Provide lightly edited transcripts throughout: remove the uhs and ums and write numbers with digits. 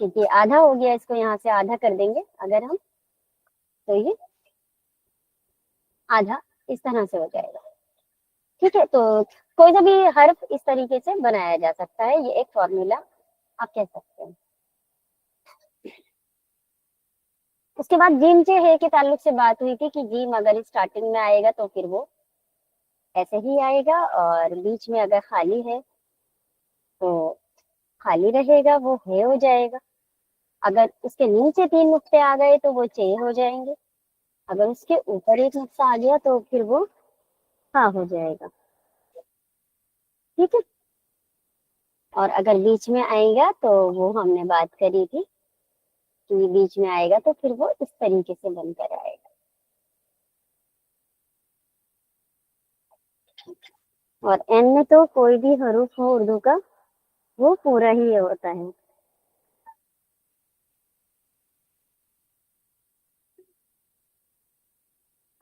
کیونکہ آدھا ہو گیا، اس کو یہاں سے آدھا کر دیں گے اگر ہم، تو یہ آدھا اس طرح سے ہو جائے گا. ٹھیک ہے، تو کوئی سا بھی حرف اس طریقے سے بنایا جا سکتا ہے، یہ ایک فارمولا آپ کہہ سکتے ہیں. اس کے بعد جیم سے ہے کے تعلق سے بات ہوئی تھی کہ جیم اگر اسٹارٹنگ میں آئے گا تو پھر وہ ایسے ہی آئے گا، اور بیچ میں اگر خالی ہے تو خالی رہے گا، وہ ہے ہو جائے گا. اگر اس کے نیچے 3 نقطے آ گئے تو وہ چے ہو جائیں گے. اگر اس کے اوپر ایک نقطہ آ گیا تو پھر وہ ہاں ہو جائے گا. ٹھیک ہے، اور اگر بیچ میں آئے گا تو وہ ہم نے بات کری تھی کہ بیچ میں آئے گا تو پھر وہ اس طریقے سے بن کر آئے گا. اور این میں تو کوئی بھی حروف ہو اردو کا وہ پورا ہی ہوتا ہے.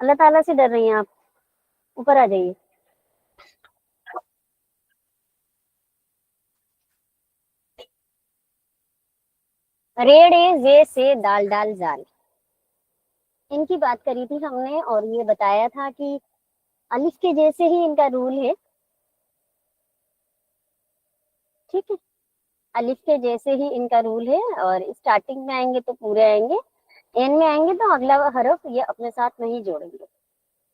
اللہ تعالیٰ سے ڈر رہی ہیں آپ؟ اوپر آ جائیے. ریڑے زے سے دال ڈال زال، ان کی بات کری تھی ہم نے، اور یہ بتایا تھا کہ الف کے جیسے ہی ان کا رول ہے. ٹھیک ہے، الف کے جیسے ہی ان کا رول ہے، اور اسٹارٹنگ میں آئیں گے تو پورے آئیں گے، این میں آئیں گے تو اگلا حرف یہ اپنے ساتھ نہیں جوڑیں گے.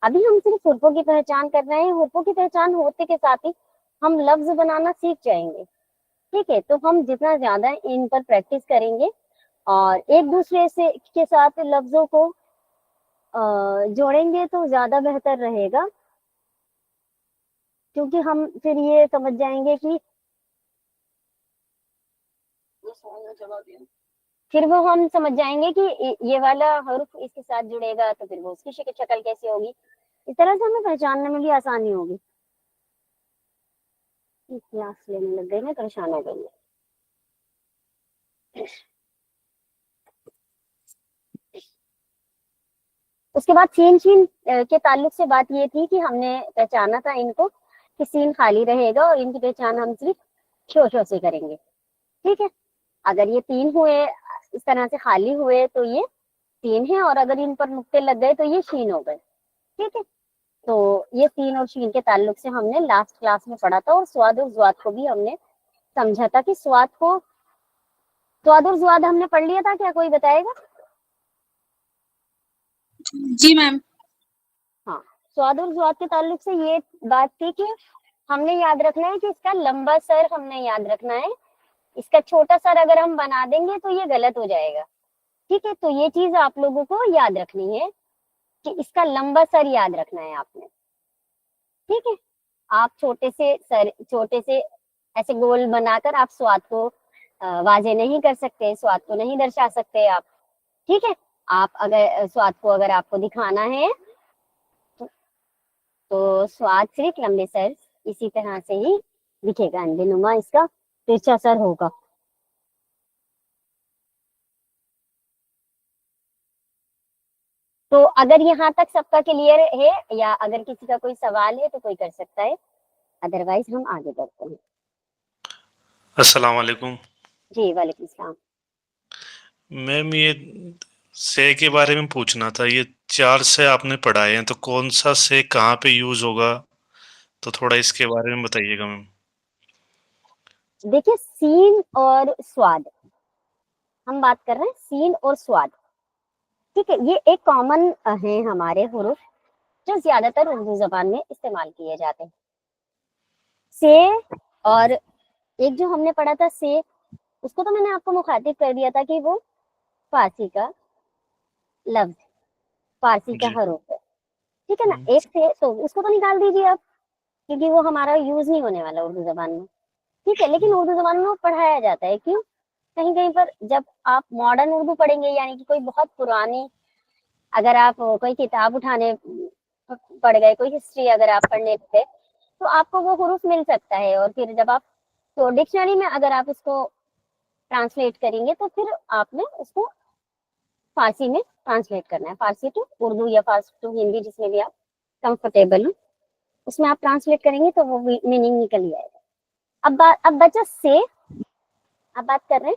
ابھی ہم صرف حروفوں کی پہچان کر رہے ہیں، حروفوں کی پہچان ہوتے کے ساتھ ہی ہم لفظ بنانا سیکھ جائیں گے. ٹھیک ہے، تو ہم جتنا زیادہ ان پر پریکٹس کریں گے اور ایک دوسرے سے کے ساتھ لفظوں کو جوڑیں گے تو زیادہ بہتر رہے گا، کیونکہ ہم پھر یہ سمجھ جائیں گے کہ پھر وہ ہم سمجھ جائیں گے کہ یہ والا حرف اس کے ساتھ جڑے گا تو پھر وہ اس کی شکل کیسی ہوگی. اس طرح سے ہمیں پہچاننے میں بھی آسانی ہوگی. کلاس لینے لگ گئی، میں پریشان ہو گئی. اس کے بعد سین شین کے تعلق سے بات یہ تھی کہ ہم نے پہچانا تھا ان کو کہ سین خالی رہے گا، اور ان کی پہچان ہم صرف شو شو سے کریں گے. ٹھیک ہے، اگر یہ 3 ہوئے اس طرح سے خالی ہوئے تو یہ 3 ہے، اور اگر ان پر نقطے لگ گئے تو یہ شین ہو گئے. ٹھیک ہے، تو یہ سین اور شین کے تعلق سے ہم نے لاسٹ کلاس میں پڑھا تھا، اور سواد اور زواد کو بھی ہم نے سمجھا تھا کہ سواد اور زواد ہم نے پڑھ لیا تھا. کیا کوئی بتائے گا؟ جی میم. ہاں، سواد اور زواد کے تعلق سے یہ بات تھی کہ ہم نے یاد رکھنا ہے کہ اس کا لمبا سر ہم نے یاد رکھنا ہے، اس کا چھوٹا سر اگر ہم بنا دیں گے تو یہ غلط ہو جائے گا. ٹھیک ہے، تو یہ چیز آپ لوگوں کو یاد رکھنی ہے کہ اس کا لمبا سر یاد رکھنا ہے آپ نے. ٹھیک ہے، آپ چھوٹے سے ایسے گول بنا کر آپ سواد کو واضح نہیں کر سکتے، سواد کو نہیں درشا سکتے آپ. ٹھیک ہے، آپ اگر سواد کو اگر آپ کو دکھانا ہے تو سواد صرف لمبے سر اسی طرح سے ہی دکھے گا، اندھے نما اس کا ترچھا سر ہوگا. تو اگر یہاں تک سب کا کلیئر ہے، یا اگر کسی کا کوئی سوال ہے تو کوئی کر سکتا ہے، ادروائز ہم آگے بڑھتے ہیں. السلام علیکم. جی وعلیکم السلام. میم یہ سے کے بارے میں پوچھنا تھا، یہ 4 سے آپ نے پڑھائے ہیں تو کون سا سے کہاں پہ یوز ہوگا، تو تھوڑا اس کے بارے میں بتائیے گا میم. دیکھیے، سین اور سواد ہم بات کر رہے ہیں، سین اور سواد. ٹھیک ہے، یہ ایک کامن ہیں ہمارے حروف جو زیادہ تر اردو زبان میں استعمال کیے جاتے ہیں. سے اور ایک جو ہم نے پڑھا تھا سے، اس کو تو میں نے آپ کو مخاطب کر دیا تھا کہ وہ فارسی کا لفظ، فارسی کا حروف ہے. ٹھیک ہے نا، ایک سے تو اس کو تو نکال دیجیے آپ، کیونکہ وہ ہمارا یوز نہیں ہونے والا اردو زبان میں. ٹھیک ہے، لیکن اردو زبان میں پڑھایا جاتا ہے. کیوں؟ کہیں کہیں پر جب آپ ماڈرن اردو پڑھیں گے، یعنی کہ کوئی بہت پرانی، اگر آپ کوئی کتاب اٹھانے پڑھ گئے، کوئی ہسٹری اگر آپ پڑھنے لگے تو آپ کو وہ حروف مل سکتا ہے، اور پھر جب آپ تو ڈکشنری میں اگر آپ اس کو ٹرانسلیٹ کریں گے تو پھر آپ نے اس کو فارسی میں ٹرانسلیٹ کرنا ہے، فارسی ٹو اردو یا فارسی ٹو ہندی، جس میں بھی آپ کمفرٹیبل ہوں اس میں آپ ٹرانسلیٹ کریں گے تو وہ میننگ نکل جائے گا. اب بچہ سے، اب بات کر رہے ہیں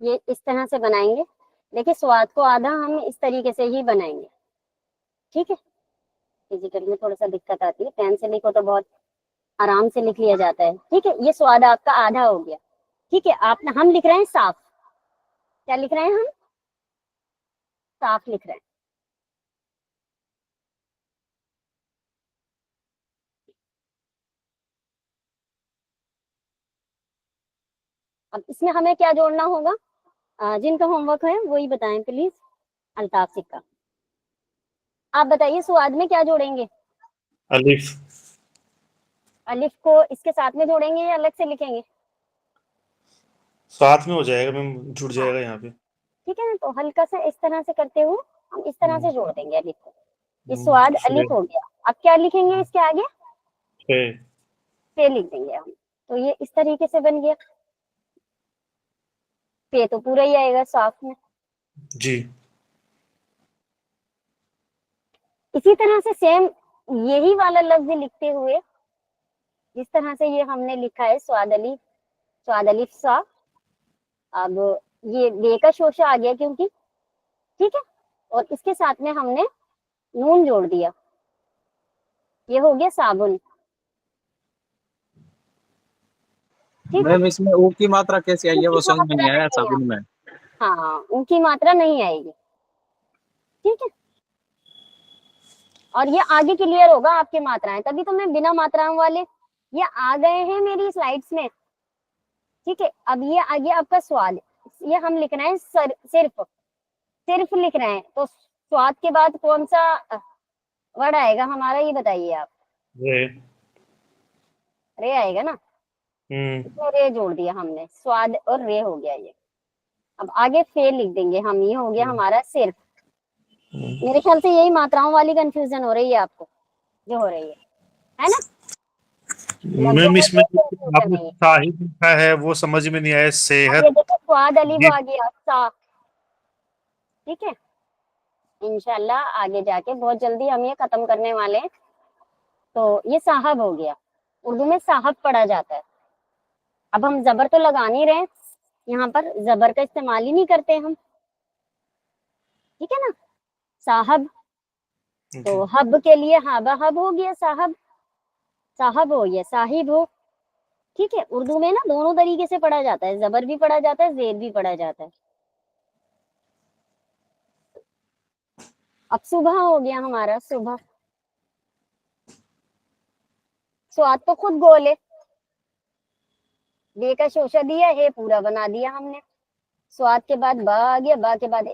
یہ اس طرح سے بنائیں گے. دیکھیں سواد کو آدھا ہم اس طریقے سے ہی بنائیں گے. ٹھیک ہے. فزیکل میں تھوڑا سا دقت آتی ہے, پین سے لکھو تو بہت آرام سے لکھ لیا جاتا ہے. ٹھیک ہے, یہ سواد آپ کا آدھا ہو گیا. ٹھیک ہے, ہم لکھ رہے ہیں صاف. کیا لکھ رہے ہیں ہم؟ صاف لکھ رہے ہیں. اب اس میں ہمیں کیا جوڑنا ہوگا؟ جن کا ہوم ورک ہے وہی بتائیں پلیز. الطاف سکا, آپ بتائیے سواد میں کیا جوڑیں گے؟ الف. الف کو اس کے ساتھ میں جوڑیں گے یا الگ سے لکھیں گے؟ ساتھ میں ہو جائے گا میم, جڑ جائے گا یہاں پہ. ٹھیک ہے نا, تو ہلکا سا اس طرح سے کرتے ہوئے ہم اس طرح سے جوڑ دیں گے الف کو. یہ سواد الف ہو گیا. اب کیا لکھیں گے اس کے آگے؟ پے لکھ دیں گے ہم. تو یہ اس طریقے سے بن گیا. پے تو پورا ہی آئے گا صاف میں. جی. اسی طرح سے سیم یہی والا لفظ لکھتے ہوئے جس طرح سے یہ ہم نے لکھا ہے سواد الف سا. اب یہ بے کا شوشہ آ گیا کیونکہ, ٹھیک ہے, اور اس کے ساتھ میں ہم نے نون جوڑ دیا. یہ ہو گیا صابن. ٹھیک ہے, میم اس میں او کی ماترا کیسی آئی ہے وہ سمجھ میں ماترا نہیں آیا نہیں صابن میں. ہاں, ان کی ماترا نہیں آئے گی. ٹھیک ہے, اور یہ آگے کلیئر ہوگا آپ کی ماترائیں, تبھی تو میں بنا ماتراؤں والے یہ آ گئے ہیں میری سلائڈس میں. ٹھیک ہے, اب یہ آگے آپ کا سواد, یہ ہم لکھ رہے ہیں صرف لکھ رہے ہیں. تو سواد کے بعد کون سا ورڈ آئے گا ہمارا, یہ بتائیے آپ. رے آئے گا نا. رے جوڑ دیا ہم نے, سواد اور رے ہو گیا یہ. اب آگے فے لکھ دیں گے ہم, یہ ہو گیا ہمارا صرف. میرے خیال سے یہی ماتراؤں والی کنفیوژن ہو رہی ہے آپ کو, جو ہو رہی ہے نا. میم اس میں آپ confusion نے نہیں ہے. صاحب لکھا ہے وہ سمجھ میں نہیں آیا. اب صحت. یہ دیکھو سواد الف جی. آ گیا سا. ٹھیک ہے, انشاءاللہ آگے جا کے بہت جلدی ہم یہ ختم کرنے والے ہیں. تو یہ صاحب ہو گیا. اردو میں صاحب پڑھا جاتا ہے. اب ہم زبر تو لگا نہیں رہے, یہاں پر زبر کا استعمال ہی نہیں کرتے ہم. ٹھیک ہے نا, صاحب. تو حب کے لیے حب ہو گیا صاحب. صاحب ہو یا صاحب ہو. ٹھیک ہے, اردو میں نا دونوں طریقے سے پڑھا جاتا ہے, زبر بھی پڑھا جاتا ہے, زیر بھی پڑھا جاتا ہے. اب صبح ہو گیا ہمارا, صبح. سواد تو خود گول ہے, بے کا شوشہ دیا ہے, پورا بنا دیا ہم نے. سواد کے بعد با آ گیا, با کے بعد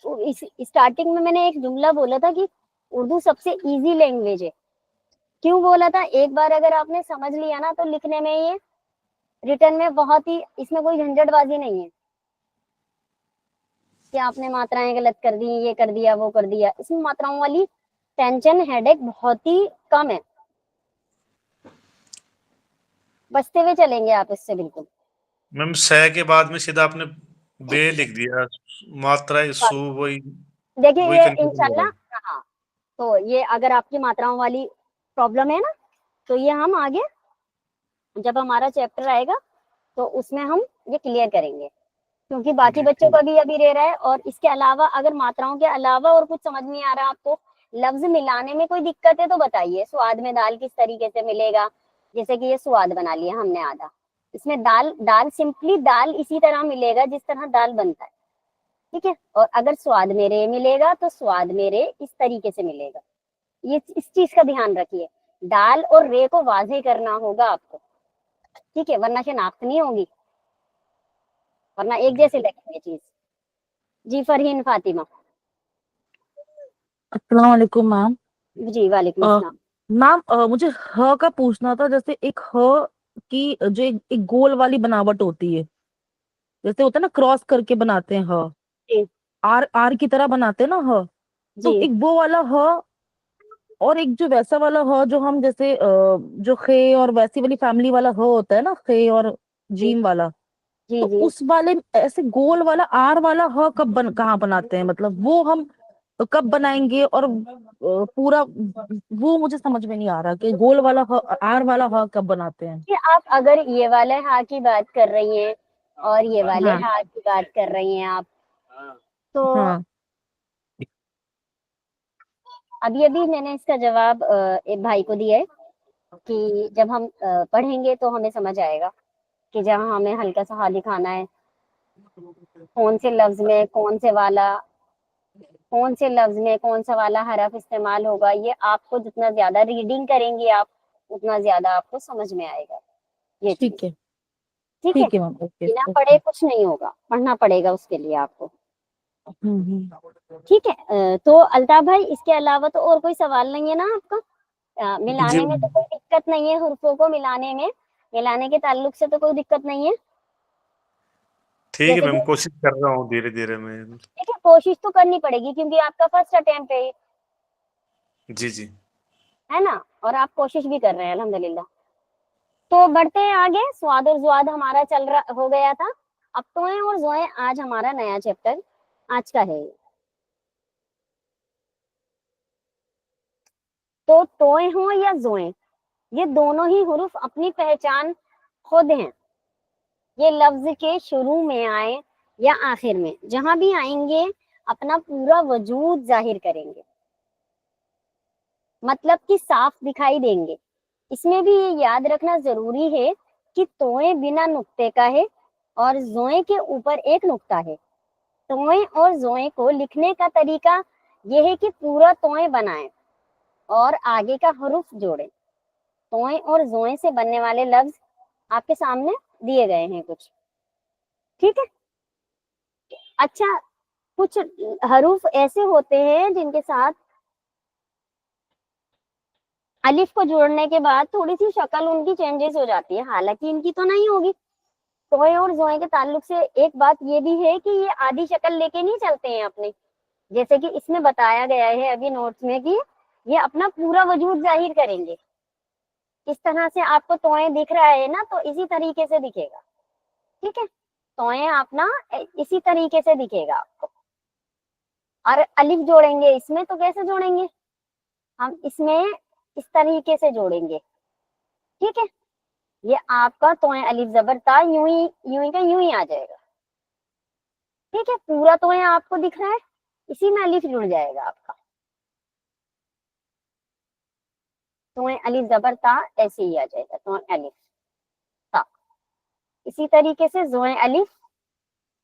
اسٹارٹنگ میں نے ایک جملہ بولا تھا کہ اردو سب سے ایزی لینگویج ہے. کیوں بولا تھا؟ ایک بار اگر آپ نے سمجھ لیا نا تو لکھنے میں یہ ریٹن میں بہت ہی, اس میں کوئی جھنجٹ بازی نہیں ہے کہ آپ نے ماترائیں غلط کر دی, یہ کر دیا, وہ کر دیا. اس میں ماتراؤں والی ٹینشن ہیڈ ایک بہت ہی کم ہے, بچتے ہوئے چلیں گے آپ اس سے بالکل. میم سہ کے بعد میں سیدھا آپ نے بے لکھ دیا, ماترا سو وہی دیکھیے وہی یہ کنفیوژن ہو انشاءاللہ, رہا ہاں, تو یہ اگر آپ کی ماتراؤں والی پرابلم ہے نا, تو یہ ہم آگے جب ہمارا چیپٹر آئے گا تو اس میں ہم یہ کلیئر کریں گے, کیونکہ باقی جی. بچوں کا بھی ابھی رہ رہا ہے. اور اس کے علاوہ اگر ماتراؤں کے علاوہ اور کچھ سمجھ نہیں آ رہا آپ کو, لفظ ملانے میں کوئی دقت ہے تو بتائیے. سواد میں دال کس طریقے سے ملے گا, جیسے کہ یہ سواد بنا لیا ہم نے آدھا, اس میں دال سمپلی دال اسی طرح ملے گا جس طرح دال بنتا ہے. ٹھیک ہے, اور اگر سواد میرے ملے گا تو سواد میرے اس طریقے سے ملے گا. یہ اس چیز کا دھیان رکھیے, دال اور رے کو واضح کرنا ہوگا آپ کو. ٹھیک ہے, ورنہ شناخت نہیں ہوگی, ورنہ ایک جیسے لگیں گے چیز. جی فرحین فاطمہ. السلام علیکم میم. جی وعلیکم السلام. میم مجھے ہ کا پوچھنا تھا. جیسے ایک ہ کی جو ایک گول والی بناوٹ ہوتی ہے, جیسے ہوتا ہے نا کراس کر کے بناتے ہیں ہ, جی آر کی طرح بناتے ہیں نا ہ, تو جی ایک وہ والا ہ اور ایک جو ویسا والا ہ جو ہم جیسے جو خے اور ویسی والی فیملی والا ہ ہوتا ہے نا, خے اور جی جیم والا, جی تو جی اس والے ایسے گول والا آر والا ہ کہاں بناتے ہیں, مطلب وہ ہم کب بنائیں گے؟ اور پورا وہ مجھے سمجھ میں نہیں آ رہا کہ گول والا آر والا ہ کب بناتے ہیں. کہ آپ اگر یہ والا ہا کی بات کر رہی ہیں اور یہ والے ہاں ہاتھ کی بات کر رہی ہیں آپ. تو ہاں ابھی میں نے اس کا جواب ایک بھائی کو دیا ہے کہ جب ہم پڑھیں گے تو ہمیں سمجھ آئے گا کہ جہاں ہمیں ہلکا سا ہاتھ دکھانا ہے کون سے لفظ میں کون سے لفظ میں کون سا والا حرف استعمال ہوگا. یہ آپ کو جتنا زیادہ ریڈنگ کریں گے آپ اتنا زیادہ آپ کو سمجھ میں آئے گا یہ چیز. ٹھیک ہے ٹھیک ہے, ٹھیک ہے میم. اوکے بنا پڑھے کچھ نہیں ہوگا, پڑھنا پڑے گا اس کے لیے آپ کو. ٹھیک ہے. تو الطاف بھائی اس کے علاوہ تو اور کوئی سوال نہیں ہے نا آپ کا؟ جی ملانے میں تو کوئی دقت نہیں ہے, حروفوں کو ملانے کے تعلق سے تو کوئی دقت نہیں ہے. ٹھیک ہے جیسے میم, کہ کوشش کر رہا ہوں دھیرے دھیرے میں. دیکھیں کوشش تو کرنی پڑے گی کیونکہ آپ کا فرسٹ اٹیمپٹ ہے جی جی ہے نا, اور آپ کوشش بھی کر رہے ہیں الحمدللہ. تو بڑھتے ہیں آگے. سواد اور زواد ہمارا ہو گیا تھا. اب توئیں اور زوئیں آج ہمارا نیا چیپٹر آج کا ہے. تو توئیں ہوں یا زوئیں, یہ دونوں ہی حروف اپنی پہچان خود ہیں. یہ لفظ کے شروع میں آئے یا آخر میں, جہاں بھی آئیں گے اپنا پورا وجود ظاہر کریں گے, مطلب کہ صاف دکھائی دیں گے. اس میں بھی یہ یاد رکھنا ضروری ہے کہ توئیں بنا نقطے کا ہے اور زوئیں کے اوپر ایک نقطہ ہے. توئیں اور زوئیں کو لکھنے کا طریقہ یہ ہے کہ پورا توئیں بنائیں اور آگے کا حرف جوڑیں. توئیں اور زوئیں سے بننے والے لفظ آپ کے سامنے دیے گئے ہیں کچھ. ٹھیک ہے. اچھا, کچھ حروف ایسے ہوتے ہیں جن کے ساتھ الف کو جوڑنے کے بعد تھوڑی سی شکل ان کی چینجز ہو جاتی ہے, حالانکہ ان کی تو نہیں ہوگی. توئیں اور زوئیں کے تعلق سے ایک بات یہ بھی ہے کہ یہ آدھی شکل لے کے نہیں چلتے ہیں اپنے, جیسے کہ اس میں بتایا گیا ہے ابھی نوٹس میں کہ یہ اپنا پورا وجود ظاہر کریں گے. اس طرح سے آپ کو توئیں دکھ رہا ہے نا, تو اسی طریقے سے دکھے گا. ٹھیک ہے, توئیں اپنا اسی طریقے سے دکھے گا آپ کو. اور الف جوڑیں گے اس میں تو کیسے جوڑیں گے ہم, اس میں اس طریقے سے جوڑیں گے. ٹھیک ہے, یہ آپ کا توئیں الف زبر تا یوں ہی آ جائے گا. ٹھیک ہے, پورا توئیں آپ کو دکھ رہا ہے, اسی میں الف جڑ جائے گا آپ کا. توئیں الف زبر تا ایسے ہی آ جائے گا, توئیں الف تا. اسی طریقے سے زوئیں الف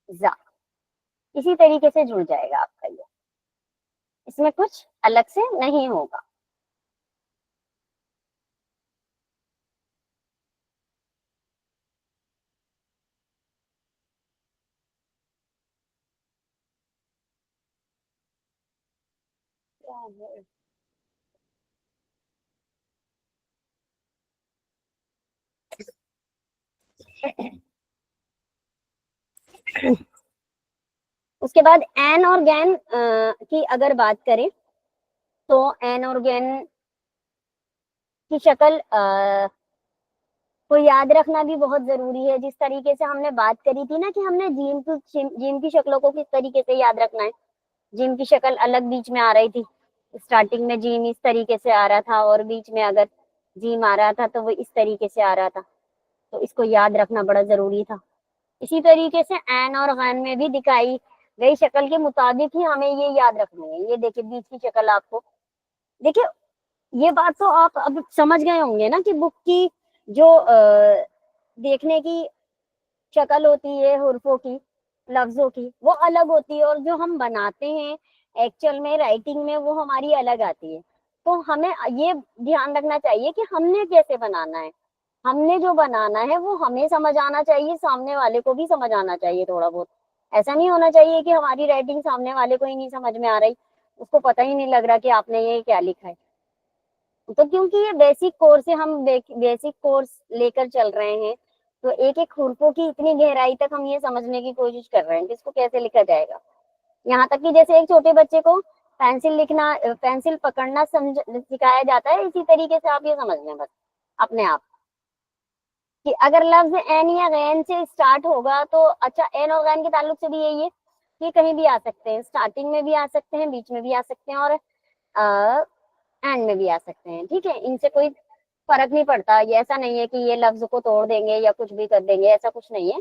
زا, اسی طریقے سے جڑ جائے گا آپ کا. یہ اس میں کچھ الگ سے نہیں ہوگا. اس کے بعد این اور گین کی اگر بات کریں تو این اور گین کی شکل کو یاد رکھنا بھی بہت ضروری ہے. جس طریقے سے ہم نے بات کری تھی نا کہ ہم نے جیم کی شکلوں کو کس طریقے سے یاد رکھنا ہے. جیم کی شکل الگ بیچ میں آ رہی تھی, اسٹارٹنگ میں جیم اس طریقے سے آ رہا تھا اور بیچ میں اگر جیم آ رہا تھا تو وہ اس طریقے سے آ رہا تھا, تو اس کو یاد رکھنا بڑا ضروری تھا. اسی طریقے سے این اور غین میں بھی دکھائی گئی شکل کے مطابق ہی ہمیں یہ یاد رکھنا ہے. یہ دیکھیں بیچ کی شکل آپ کو دیکھیں, یہ بات تو آپ اب سمجھ گئے ہوں گے نا کہ بک کی جو دیکھنے کی شکل ہوتی ہے حروفوں کی, لفظوں کی, وہ الگ ہوتی ہے, اور جو ہم بناتے ہیں ایکچوئل میں رائٹنگ میں وہ ہماری الگ آتی ہے. تو ہمیں یہ دھیان رکھنا چاہیے کہ ہم نے کیسے بنانا ہے. ہم نے جو بنانا ہے وہ ہمیں سمجھ آنا چاہیے, سامنے والے کو بھی سمجھ آنا چاہیے تھوڑا بہت. ایسا نہیں ہونا چاہیے کہ ہماری رائٹنگ سامنے والے کو ہی نہیں سمجھ میں آ رہی, اس کو پتہ ہی نہیں لگ رہا کہ آپ نے یہ کیا لکھا ہے. تو کیونکہ یہ بیسک کورس ہے, ہم بیسک کورس لے کر چل رہے ہیں, تو ایک ایک حروفوں کی اتنی گہرائی تک ہم یہ سمجھنے کی کوشش کر رہے ہیں کہ اس کو کیسے لکھا جائے گا. یہاں تک کہ جیسے ایک چھوٹے بچے کو پینسل پکڑنا سکھایا جاتا ہے, اسی طریقے سے آپ یہ سمجھ لیں بس اپنے آپ کہ اگر لفظ این یا غین سے اسٹارٹ ہوگا تو اچھا, این اور غین کے تعلق سے بھی یہی ہے کہ کہیں بھی آ سکتے ہیں, اسٹارٹنگ میں بھی آ سکتے ہیں, بیچ میں بھی آ سکتے ہیں, اور اینڈ میں بھی آ سکتے ہیں. ٹھیک ہے, ان سے کوئی فرق نہیں پڑتا. یہ ایسا نہیں ہے کہ یہ لفظ کو توڑ دیں گے یا کچھ بھی کر دیں گے, ایسا کچھ نہیں ہے.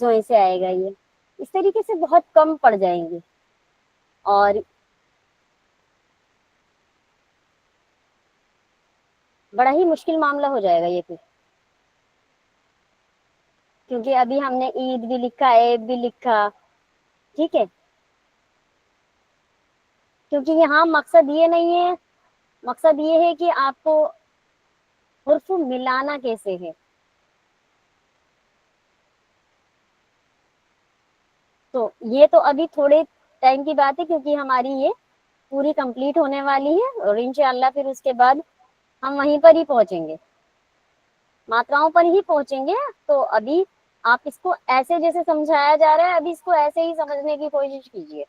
زوئیں سے آئے گا یہ. اس طریقے سے بہت کم پڑ جائیں گے اور بڑا ہی مشکل معاملہ ہو جائے گا یہ پھر، کیونکہ ابھی ہم نے عید بھی لکھا، عیب بھی لکھا، ٹھیک ہے. کیونکہ یہاں مقصد یہ نہیں ہے، مقصد یہ ہے کہ آپ کو حرف ملانا کیسے ہے. تو یہ تو ابھی تھوڑے ٹائم کی بات ہے، کیونکہ ہماری یہ پوری کمپلیٹ ہونے والی ہے اور انشاءاللہ پھر اس کے بعد ہم وہیں پر ہی پہنچیں گے، ماتراؤں پر ہی پہنچیں گے. تو ابھی آپ اس کو ایسے جیسے سمجھایا جا رہا ہے، ابھی اس کو ایسے ہی سمجھنے کی کوشش کیجیے.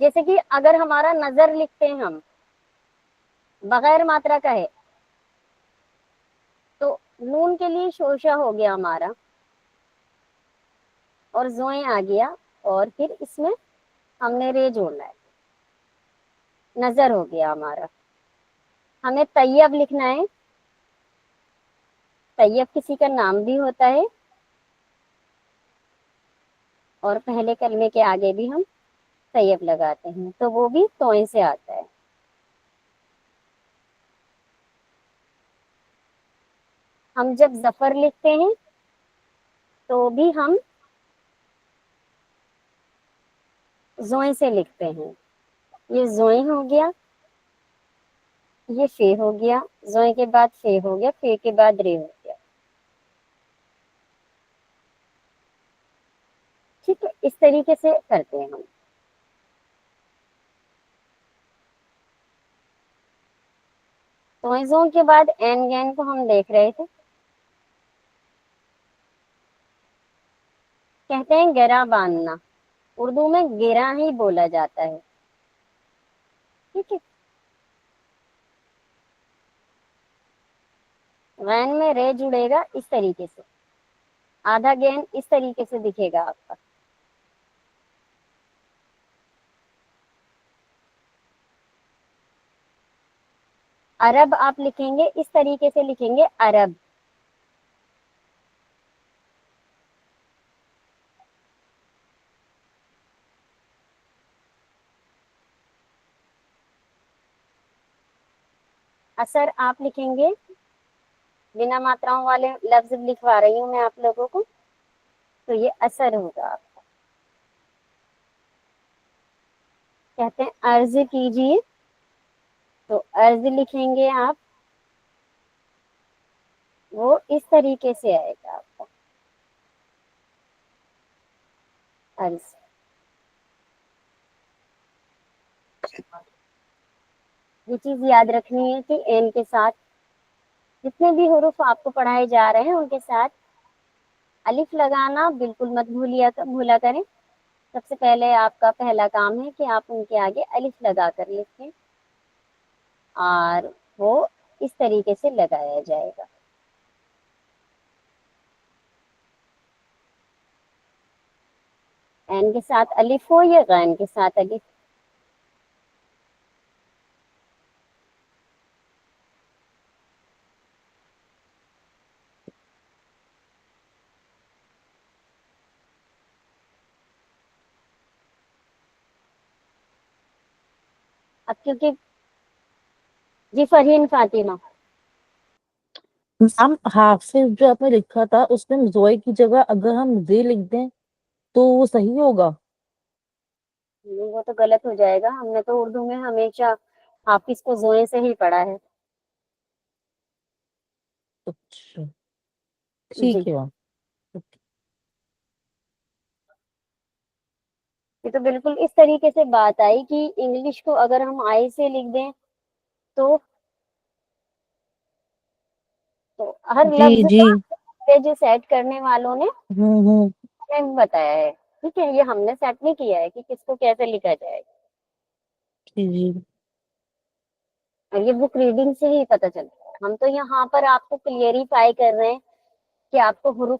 جیسے کہ اگر ہمارا نظر لکھتے ہیں ہم بغیر ماترا کا ہے، تو نون کے لیے شوشہ ہو گیا ہمارا اور زوئیں آ گیا، اور پھر اس میں ہم نے رے جوڑنا ہے، نظر ہو گیا ہمارا. ہمیں طیب لکھنا ہے. طیب کسی کا نام بھی ہوتا ہے، اور پہلے کلمے کے آگے بھی ہم طیب لگاتے ہیں، تو وہ بھی توئیں سے آتا ہے. ہم جب ظفر لکھتے ہیں تو بھی ہم زوئیں سے لکھتے ہیں. یہ زوئیں ہو گیا، یہ فے ہو گیا، زوئیں کے بعد فے ہو گیا، فے کے بعد رے ہو گیا. ٹھیک ہے، اس طریقے سے کرتے ہیں ہم. توئیں کے بعد این گین کو ہم دیکھ رہے تھے، کہتے ہیں گرا باندھنا. اردو میں گرا ہی بولا جاتا ہے، ٹھیک ہے. غین میں رے جڑے گا اس طریقے سے، آدھا گین اس طریقے سے دکھے گا آپ کا. عرب آپ لکھیں گے اس طریقے سے، لکھیں گے عرب. اثر آپ لکھیں گے، بنا ماتراؤں والے لفظ لکھوا رہی ہوں میں آپ لوگوں کو، تو یہ اثر ہوگا. آپ کہتے ہیں عرض کیجیے، تو عرض لکھیں گے آپ، وہ اس طریقے سے آئے گا آپ کا عرض. یہ چیز یاد رکھنی ہے کہ این کے ساتھ جتنے بھی حروف آپ کو پڑھائے جا رہے ہیں ان کے ساتھ الف لگانا بالکل مت بھولا کریں. سب سے پہلے آپ کا پہلا کام ہے کہ آپ ان کے آگے الف لگا کر لکھیں، اور وہ اس طریقے سے لگایا جائے گا. این کے ساتھ الف ہو یا غین کے ساتھ الف. اب کیونکہ جی فرحین فاطمہ، ہم حافظ جو آپ نے لکھا تھا اس میں زوئے کی جگہ اگر ہم زے لکھ دیں تو وہ صحیح ہوگا؟ وہ تو غلط ہو جائے گا. ہم نے تو اردو میں ہمیشہ حافظ کو زوئیں سے ہی پڑھا ہے. اچھا جی، ٹھیک ہے میم. یہ تو بالکل اس طریقے سے بات آئی کہ انگلش کو اگر ہم آئی سے لکھ دیں تو ہر جی لفظ جی. کا پیج سیٹ کرنے والوں نے ہوں. ہمیں بتایا ہے. ٹھیک ہے، یہ ہم نے سیٹ نہیں کیا ہے کہ کس کو کیسے لکھا جائے. جی جی. اور یہ بک ریڈنگ سے ہی پتہ چلتا ہے. ہم تو یہاں پر آپ کو کلیئریفائی کر رہے ہیں کہ آپ کو حروف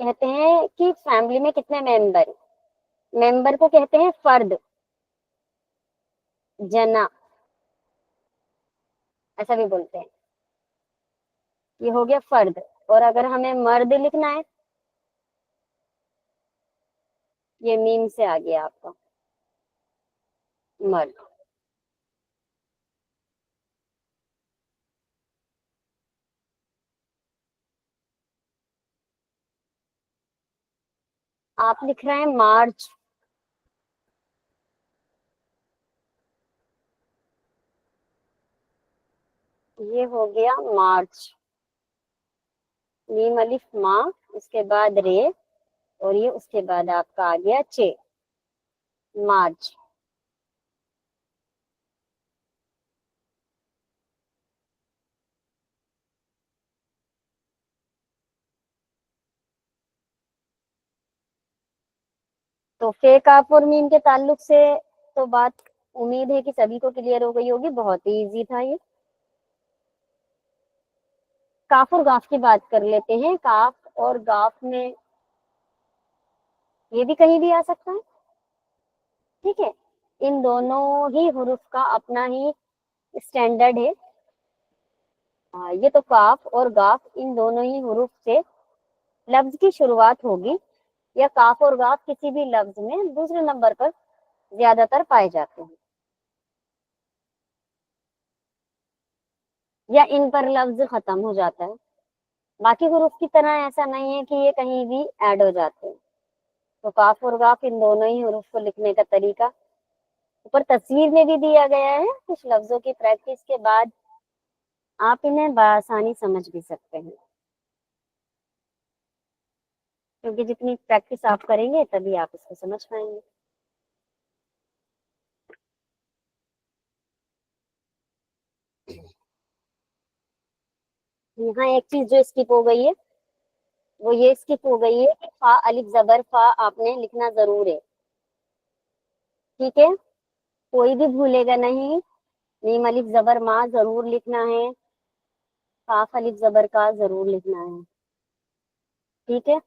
کہتے ہیں کہ فیملی میں کتنے ممبر کو کہتے ہیں فرد، جنا ایسا بھی بولتے ہیں. یہ ہو گیا فرد. اور اگر ہمیں مرد لکھنا ہے، یہ میم سے آ گیا آپ کا مرد. آپ لکھ رہے ہیں مارچ. یہ ہو گیا مارچ. میم الف ماں، اس کے بعد رے، اور یہ اس کے بعد آپ کا آ گیا چے. مارچ. تو فے کاف اور میم کے تعلق سے تو بات امید ہے کہ سبھی کو کلیئر ہو گئی ہوگی. بہت ہی ایزی تھا یہ. کاف اور گاف کی بات کر لیتے ہیں. کاف اور گاف میں یہ بھی کہیں بھی آ سکتا ہے. ٹھیک ہے، ان دونوں ہی حروف کا اپنا ہی اسٹینڈرڈ ہے. یہ تو کاف اور گاف ان دونوں ہی حروف سے لفظ کی شروعات ہوگی، یا کاف اور گاف کسی بھی لفظ میں دوسرے نمبر پر زیادہ تر پائے جاتے ہیں، یا ان پر لفظ ختم ہو جاتا ہے. باقی حروف کی طرح ایسا نہیں ہے کہ یہ کہیں بھی ایڈ ہو جاتے ہیں. تو کاف اور گاف ان دونوں ہی حروف کو لکھنے کا طریقہ اوپر تصویر میں بھی دیا گیا ہے. کچھ لفظوں کی پریکٹس کے بعد آپ انہیں بآسانی سمجھ بھی سکتے ہیں، کیونکہ جتنی پریکٹس آپ کریں گے تبھی آپ اس کو سمجھ پائیں گے. یہاں ایک چیز جو اسکپ ہو گئی ہے وہ یہ اسکپ ہو گئی ہے کہ فا الف زبر فا آپ نے لکھنا ضرور ہے. ٹھیک ہے، کوئی بھی بھولے گا نہیں. میم الف زبر ماں ضرور لکھنا ہے. کاف الف زبر کا ضرور لکھنا ہے. ٹھیک ہے،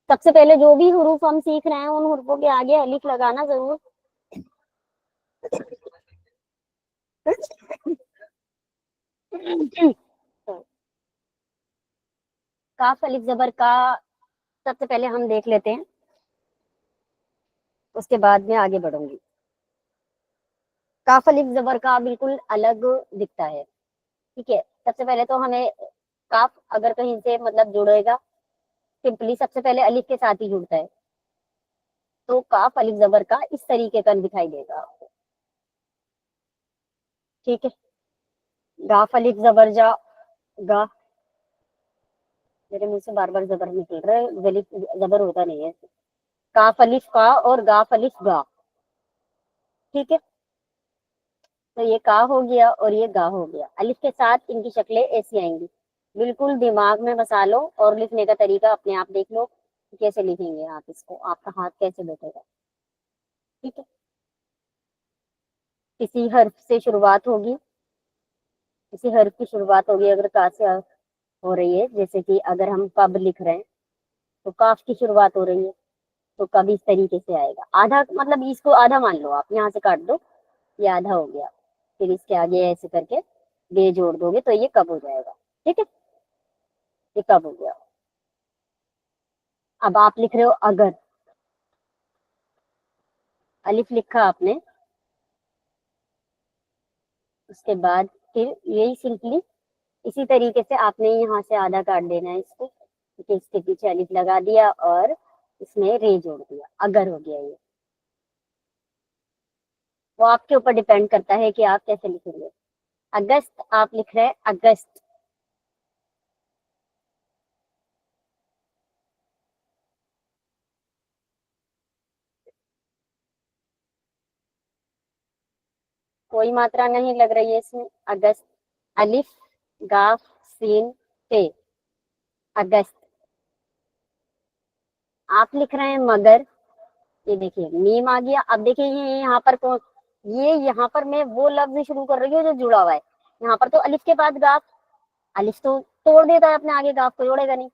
سب سے پہلے جو بھی حروف ہم سیکھ رہے ہیں ان حروفوں کے آگے الف لگانا ضرور. کاف الف زبر کا سب سے پہلے ہم دیکھ لیتے ہیں، اس کے بعد میں آگے بڑھوں گی. کاف الف زبر کا بالکل الگ دکھتا ہے. ٹھیک ہے، سب سے پہلے تو ہمیں کاف اگر کہیں سے مطلب جڑے گا سمپلی سب سے پہلے الف کے ساتھ ہی جڑتا ہے. تو کاف الف زبر کا اس طریقے کا دکھائی دے گا. ٹھیک ہے، گاف الف زبر جا گا، میرے منہ سے بار بار زبر نکل رہا ہے، زبر ہوتا نہیں ہے. کاف الف کا اور گاف الف گا. ٹھیک ہے، تو یہ کا ہو گیا اور یہ گا ہو گیا. الف کے ساتھ ان کی شکلیں ایسی آئیں گی. بالکل دماغ میں بسا لو اور لکھنے کا طریقہ اپنے آپ دیکھ لو کیسے لکھیں گے آپ اس کو، آپ کا ہاتھ کیسے بیٹھے گا. ٹھیک ہے، کسی حرف سے شروعات ہوگی، کسی حرف کی شروعات ہوگی. اگر کا سے ہو رہی ہے، جیسے کہ اگر ہم کب لکھ رہے ہیں تو کاف کی شروعات ہو رہی ہے تو کب اس طریقے سے آئے گا. آدھا مطلب اس کو آدھا مان لو، آپ یہاں سے کاٹ دو، یہ آدھا ہو گیا. پھر اس کے آگے ایسے کر کے بے جوڑ دو گے تو یہ کب ہو جائے گا. ٹھیک ہے، یہ کب ہو گیا. اب آپ لکھ رہے ہو اگر. الف لکھا آپ نے، اس کے بعد پھر یہی سمپلی اسی طریقے سے آپ نے یہاں سے آدھا کاٹ دینا ہے اس کو، کیونکہ اس کے پیچھے الف لگا دیا اور اس میں رے جوڑ دیا. اگر ہو گیا. یہ وہ آپ کے اوپر ڈیپینڈ کرتا ہے کہ آپ کیسے لکھیں گے. اگست آپ لکھ رہے ہیں اگست. کوئی ماترا نہیں لگ رہی ہے اس میں. اگست، الف گاف سین تے، اگست. آپ لکھ رہے ہیں مگر. یہ دیکھیے میم آ گیا. اب دیکھیے یہ یہاں پر یہاں پر میں وہ لفظ شروع کر رہی ہوں جو جڑا ہوا ہے. یہاں پر تو الف کے بعد گاف، الف تو توڑ دیتا ہے اپنے آگے، گاف کو جوڑے گا نہیں.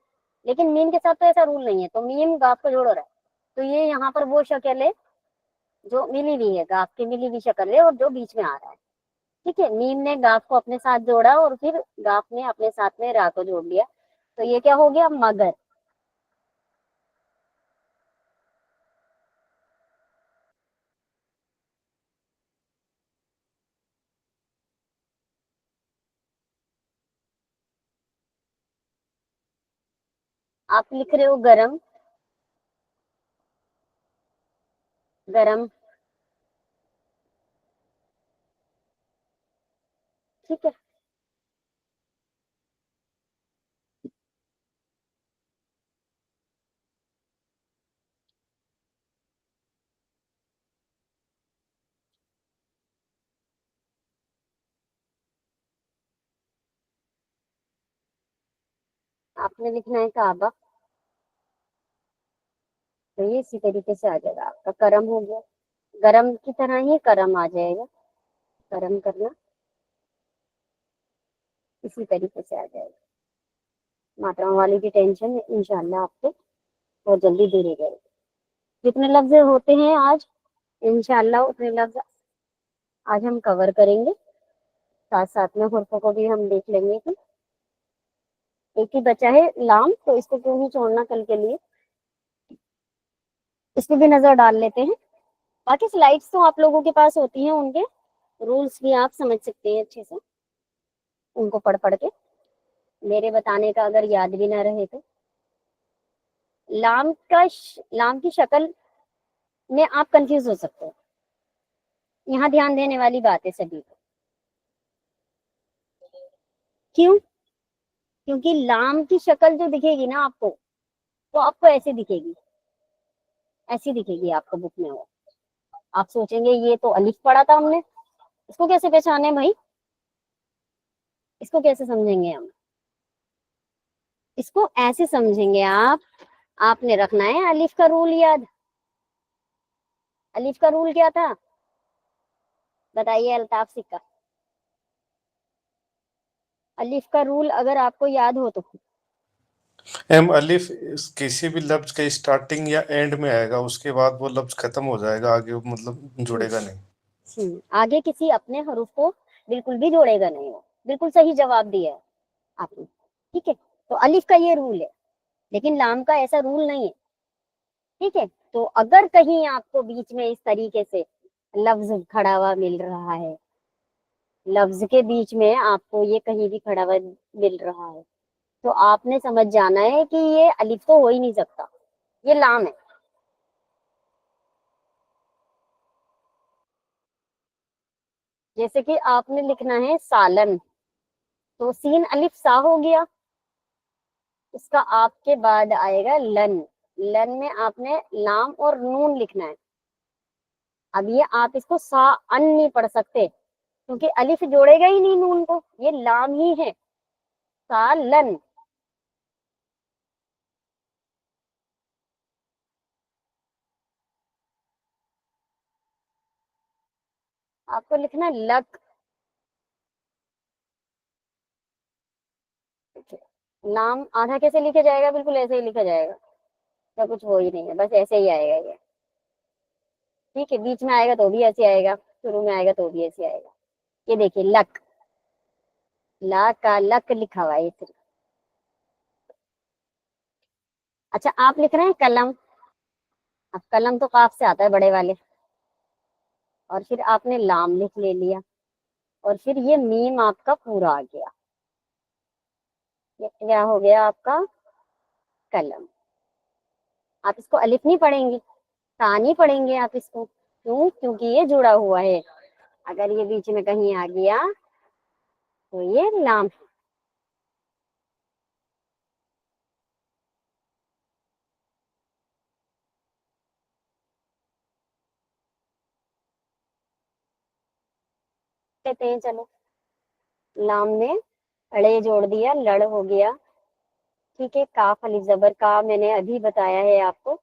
لیکن میم کے ساتھ تو ایسا رول نہیں ہے. تو میم گاف کو جوڑ رہا ہے, تو یہ یہاں پر وہ شکل ہے جو ملی ہوئی ہے, گاف کی ملی ہوئی شکل ہے, اور جو بیچ میں آ رہا ہے. ٹھیک ہے, میم نے گاف کو اپنے ساتھ جوڑا اور پھر گاف نے اپنے ساتھ میں را کو جوڑ لیا, تو یہ کیا ہو گیا, مگر. آپ لکھ رہے ہو گرم, گرم. ٹھیک ہے, آپ نے لکھنا ہے کعبہ, تو یہ اسی طریقے سے آ جائے گا. آپ کا کرم ہو گیا, گرم کی طرح ہی کرم آ جائے گا, کرم کرنا اسی طریقے سے آ جائے گا. ماتراؤں والی کی ٹینشن انشاءاللہ آپ کو بہت جلدی دور ہو جائے گی. جتنے لفظ ہوتے ہیں آج انشاءاللہ اتنے لفظ آج ہم کور کریں گے, ساتھ ساتھ میں حروفوں کو بھی ہم دیکھ لیں گے. کہ ایک ہی بچا ہے لام, تو اس کو کیوں نہیں چھوڑنا کل کے لیے, اس پہ بھی نظر ڈال لیتے ہیں. باقی سلائڈس تو آپ لوگوں کے پاس ہوتی ہیں, ان کے رولس بھی آپ سمجھ سکتے ہیں اچھے سے, ان کو پڑھ پڑھ کے. میرے بتانے کا اگر یاد بھی نہ رہے تو لام کی شکل میں آپ کنفیوز ہو سکتے ہیں. یہاں دھیان دینے والی بات ہے سبھی کو. کیوں؟ کیونکہ لام کی شکل جو دکھے گی نا آپ کو, وہ آپ کو ایسے دکھے گی, ایسی دکھے گی آپ کو بک میں. وہ آپ سوچیں گے یہ تو الف پڑھا تھا ہم نے, اس کو کیسے پہچانے بھائی, اس کو کیسے سمجھیں گے ہم؟ اس کو ایسے سمجھیں گے آپ نے رکھنا ہے الف کا رول یاد. الف کا رول کیا تھا بتائیے الطاف سکا, الف کا رول اگر آپ کو یاد ہو تو. ایم الف کسی بھی لفظ کے اسٹارٹنگ یا اینڈ میں آئے گا, اس کے بعد وہ لفظ ختم ہو جائے گا, آگے مطلب جڑے گا نہیں. آگے کسی اپنے حروف کو بالکل بھی جوڑے گا نہیں. وہ بالکل صحیح جواب دیا ہے آپ نے. ٹھیک ہے, تو الف کا یہ رول ہے, لیکن لام کا ایسا رول نہیں ہے. ٹھیک ہے, تو اگر کہیں آپ کو بیچ میں اس طریقے سے لفظ کھڑا ہوا مل رہا ہے, لفظ کے بیچ میں آپ کو یہ کہیں بھی کھڑا ہوا مل رہا ہے, تو آپ نے سمجھ جانا ہے کہ یہ الف تو ہو ہی نہیں سکتا, یہ لام ہے. جیسے کہ آپ نے لکھنا ہے سالن, تو سین الف سا ہو گیا, اس کا آپ کے بعد آئے گا لن. لن میں آپ نے لام اور نون لکھنا ہے. اب یہ آپ اس کو سا ان نہیں پڑھ سکتے, کیونکہ الف جوڑے گا ہی نہیں نون کو, یہ لام ہی ہے. سالن. آپ کو لکھنا ہے لک. لام آدھا کیسے لکھا جائے گا, بالکل ایسے ہی لکھا جائے گا, یا کچھ ہو ہی نہیں ہے, بس ایسے ہی آئے گا یہ. ٹھیک ہے, بیچ میں آئے گا تو بھی ایسے آئے گا, شروع میں آئے گا تو بھی ایسے آئے گا. یہ دیکھیے لک, لا کا لک لکھا ہوا ہے صرف. اچھا, آپ لکھ رہے ہیں قلم. اب قلم تو قاف سے آتا ہے بڑے والے, اور پھر آپ نے لام لکھ لے لیا, اور پھر یہ میم آپ کا پورا آ گیا. یہ کیا ہو گیا آپ کا قلم. آپ اس کو الف نہیں پڑھیں گے, تا نہیں پڑھیں گے آپ اس کو. کیوں؟ کیونکہ یہ جڑا ہوا ہے. اگر یہ بیچ میں کہیں آ گیا تو یہ لام. کہتے ہیں چلو, لام نے اڑے جوڑ دیا, لڑ ہو گیا. ٹھیک ہے, کاف الف زبر کا میں نے ابھی بتایا ہے آپ کو,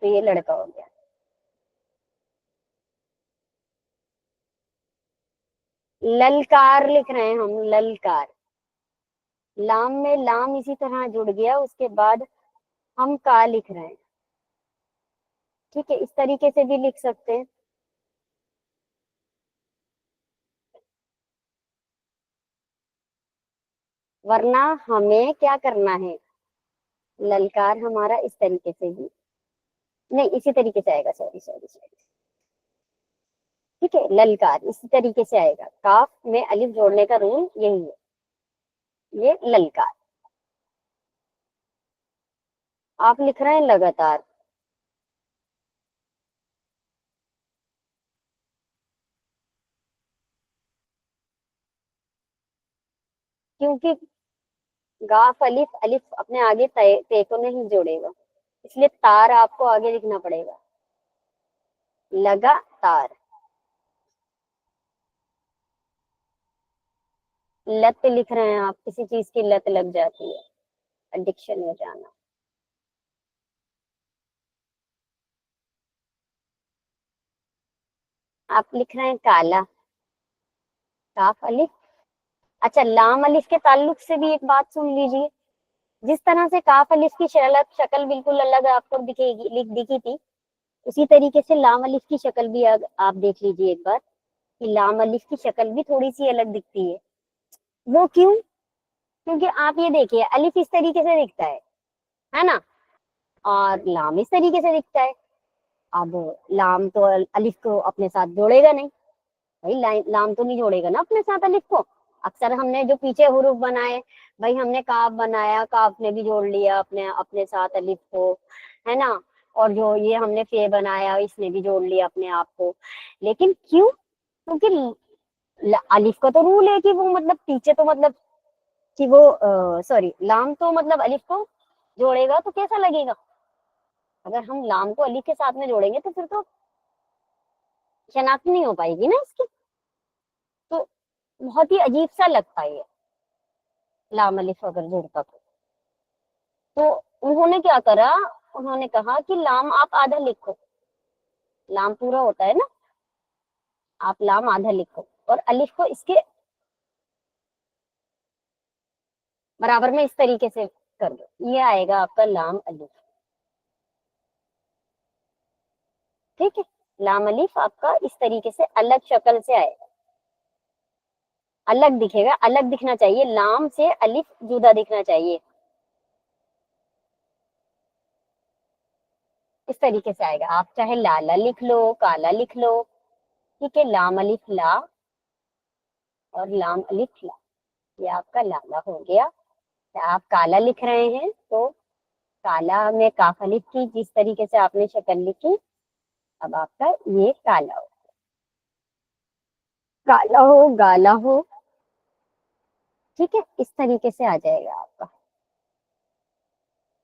تو یہ لڑکا ہو گیا. للکار لکھ رہے ہیں ہم, للکار. لام میں لام اسی طرح جڑ گیا، اس کے بعد ہم کا لکھ رہے ہیں، ٹھیک ہے، اس طریقے سے بھی لکھ سکتے ہیں. ورنہ ہمیں کیا کرنا ہے، للکار ہمارا اس طریقے سے بھی نہیں، اسی طریقے سے آئے گا، سوری سوری سوری، ٹھیک ہے، للکار اسی طریقے سے آئے گا. کاف میں الف جوڑنے کا رول یہی ہے، یہ للکار. آپ لکھ رہے ہیں لگاتار، کیونکہ گاف الف الف اپنے آگے تے کو نہیں جوڑے گا، اس لیے تار آپ کو آگے لکھنا پڑے گا، لگاتار. لت لکھ رہے ہیں آپ، کسی چیز کی لت لگ جاتی ہے، ایڈکشن ہو جانا. آپ لکھ رہے ہیں کالا، کاف الف. اچھا، لام الف کے تعلق سے بھی ایک بات سن لیجیے، جس طرح سے کاف الف کی شکل بالکل الگ آپ کو دکھی تھی، اسی طریقے سے لام الف کی شکل بھی آپ دیکھ لیجیے ایک بار، کہ لام الف کی شکل بھی تھوڑی سی الگ دکھتی ہے. وہ کیوں؟ کیونکہ آپ یہ دیکھیے، الف اس طریقے سے دکھتا ہے نا، اور لام اس طریقے سے دکھتا ہے. اب لام تو الف کو اپنے ساتھ جوڑے گا نہیں بھائی، لام تو نہیں جوڑے گا نا اپنے ساتھ الف کو. اکثر ہم نے جو پیچھے حروف بنائے بھائی، ہم نے کاف بنایا، کاف نے بھی جوڑ لیا اپنے ساتھ الف کو، ہے نا، اور جو یہ ہم نے فے بنایا، اس نے بھی جوڑ لیا اپنے آپ کو. لیکن کیوں؟ کیونکہ الف کا تو رول ہے کہ وہ مطلب پیچھے تو مطلب کہ وہ سوری لام تو مطلب الف کو جوڑے گا، تو کیسا لگے گا اگر ہم لام کو الف کے ساتھ میں جوڑیں گے، تو پھر تو شناخت نہیں ہو پائے گی نا اس کی. تو بہت ہی عجیب سا لگتا ہے لام الف اگر جڑتا تو انہوں نے کیا کرا، انہوں نے کہا کہ لام آپ آدھا لکھو، لام پورا ہوتا ہے نا، آپ لام آدھا لکھو اور الف کو اس کے برابر میں اس طریقے سے کر دو، یہ آئے گا آپ کا لام الف. ٹھیک ہے، لام الف آپ کا اس طریقے سے الگ شکل سے آئے گا، الگ دکھے گا، الگ دکھنا چاہیے، لام سے الف جدا دکھنا چاہیے، اس طریقے سے آئے گا. آپ چاہے لالا لکھ لو، کالا لکھ لو، ٹھیک ہے، لام الف لا اور لام الف لا، یہ آپ کا لالا ہو گیا. آپ کالا لکھ رہے ہیں تو کالا میں کاف الف کی جس طریقے سے آپ نے شکل لکھی، اب آپ کا یہ کالا ہو، کالا ہو گالا ہو، ٹھیک ہے، اس طریقے سے آ جائے گا آپ کا.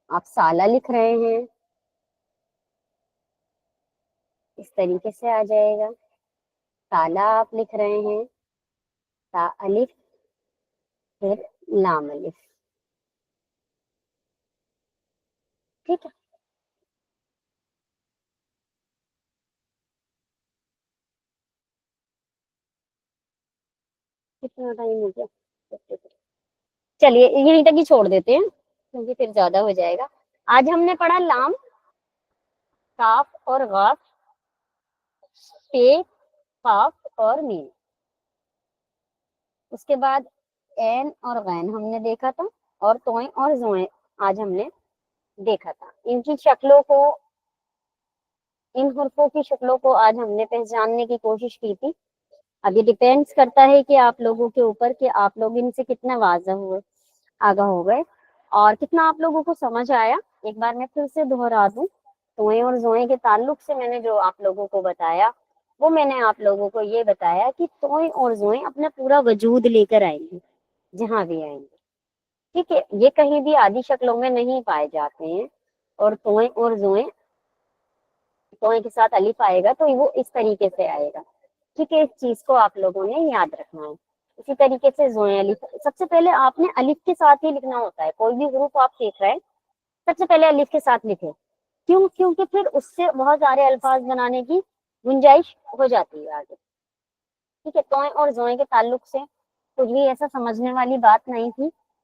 آپ سالہ لکھ رہے ہیں، اس طریقے سے آ جائے گا. کالا آپ لکھ رہے ہیں، تا الف پھر لام الف، ٹھیک ہے. کتنا ٹائم ہو گیا؟ چلیے یہیں تک ہی چھوڑ دیتے ہیں کیونکہ پھر زیادہ ہو جائے گا. آج ہم نے پڑھا لام، کاف اور غاف، پے، قاف اور میم. اس کے بعد عین اور غین ہم نے دیکھا تھا، اور توئیں اور زوئیں آج ہم نے دیکھا تھا. ان کی شکلوں کو، ان حرفوں کی شکلوں کو آج ہم نے پہچاننے کی کوشش کی تھی. اب یہ ڈیپینڈس کرتا ہے کہ آپ لوگوں کے اوپر کہ آپ لوگ ان سے کتنا واضح ہوئے، آگاہ ہو گئے، اور کتنا آپ لوگوں کو سمجھ آیا. ایک بار میں پھر سے دہرا دوں، توئیں اور زوئیں کے تعلق سے میں نے جو آپ لوگوں کو بتایا، وہ میں نے آپ لوگوں کو یہ بتایا کہ توئیں اور زوئیں اپنا پورا وجود لے کر آئیں گے جہاں بھی آئیں گے، ٹھیک ہے. یہ کہیں بھی آدھی شکلوں میں نہیں پائے جاتے ہیں، اور توئیں اور زوئیں، توئیں کے ساتھ الف آئے گا تو وہ اس طریقے سے آئے گا، ٹھیک ہے. اس چیز کو آپ لوگوں نے یاد رکھنا ہے. اسی طریقے سے زوئیں الف، سب سے پہلے آپ نے الف کے ساتھ ہی لکھنا ہوتا ہے. کوئی بھی حروف آپ سیکھ رہے ہیں سب سے پہلے الف کے ساتھ لکھیں. کیوں؟ کیونکہ پھر اس سے بہت سارے الفاظ بنانے کی گنجائش ہو جاتی ہے آگے، ٹھیک ہے. توئیں اور زوئیں کے تعلق سے کچھ بھی ایسا سمجھنے والی بات نہیں تھی،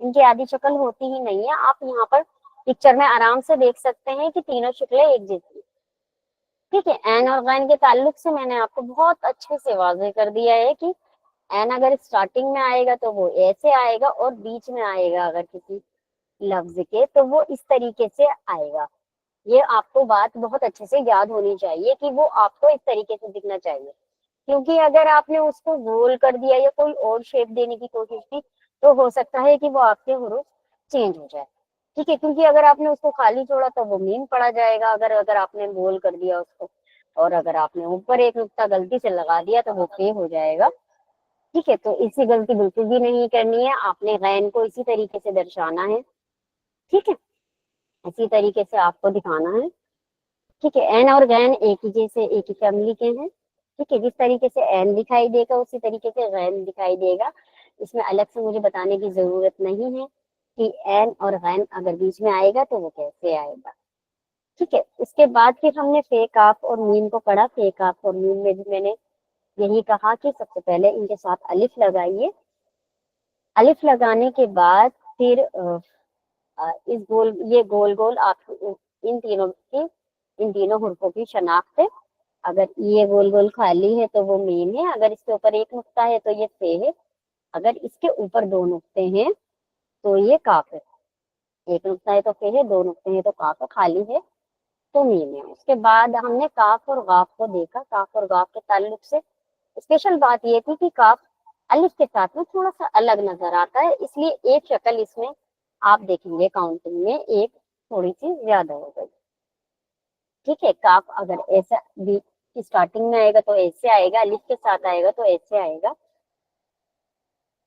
ان کی آدھی شکل ہوتی ہی نہیں ہے. آپ یہاں پر پکچر میں آرام سے دیکھ سکتے ہیں کہ تینوں شکلیں ایک جیسی. ٹھیک ہے, عین اور غین کے تعلق سے میں نے آپ کو بہت اچھے سے واضح کر دیا ہے کہ عین اگر اسٹارٹنگ میں آئے گا تو وہ ایسے آئے گا, اور بیچ میں آئے گا اگر کسی لفظ کے تو وہ اس طریقے سے آئے گا. یہ آپ کو بات بہت اچھے سے یاد ہونی چاہیے کہ وہ آپ کو اس طریقے سے دکھنا چاہیے, کیونکہ اگر آپ نے اس کو گول کر دیا یا کوئی اور شیپ دینے کی کوشش کی تو ہو سکتا ہے کہ وہ آپ کے حروف چینج ہو جائے. ٹھیک ہے, کیونکہ اگر آپ نے اس کو خالی چھوڑا تو وہ میم پڑا جائے گا, اگر آپ نے گول کر دیا اس کو, اور اگر آپ نے اوپر ایک نقطہ غلطی سے لگا دیا تو وہ پے ہو جائے گا. ٹھیک ہے, تو اسی غلطی بالکل بھی نہیں کرنی ہے, آپ نے غین کو اسی طریقے سے درشانا ہے. ٹھیک ہے, اسی طریقے سے آپ کو دکھانا ہے. ٹھیک ہے, عین اور غین ایک ہی جیسے ایک ہی فیملی کے ہیں. ٹھیک ہے, جس طریقے سے عین دکھائی دے گا اسی طریقے سے غین دکھائی دے گا. اس میں الگ سے مجھے بتانے کی ضرورت نہیں ہے کہ عین اور غین اگر بیچ میں آئے گا تو وہ کیسے آئے گا. ٹھیک ہے, اس کے بعد پھر ہم نے فے کاف اور میم کو پڑھا. فے کاف اور میم میں بھی میں نے یہی کہا کہ سب سے پہلے ان کے ساتھ الف لگائیے. الف لگانے کے بعد پھر اس یہ گول گول آپ ان تینوں حروفوں کی شناخت ہے. اگر یہ گول گول خالی ہے تو وہ میم ہے, اگر اس کے اوپر ایک نقطہ ہے تو یہ فے ہے, اگر اس کے اوپر دو نقطے ہیں تو یہ کاف ہے. ایک نقطہ ہے تو فے ہے, دو نقطے ہیں تو کاف ہے, خالی ہے تو میم ہے. اس کے بعد ہم نے کاف اور غاف کو دیکھا. کاف اور غاف کے تعلق سے اسپیشل بات یہ تھی کہ کاف الف کے ساتھ میں تھوڑا سا الگ نظر آتا ہے, اس لیے ایک شکل اس میں آپ دیکھیں گے کاؤنٹنگ میں ایک تھوڑی سی زیادہ ہو گئی. ٹھیک ہے, کاف اگر ایسا بھی اسٹارٹنگ میں آئے گا تو ایسے آئے گا, الف کے ساتھ آئے گا تو ایسے آئے گا,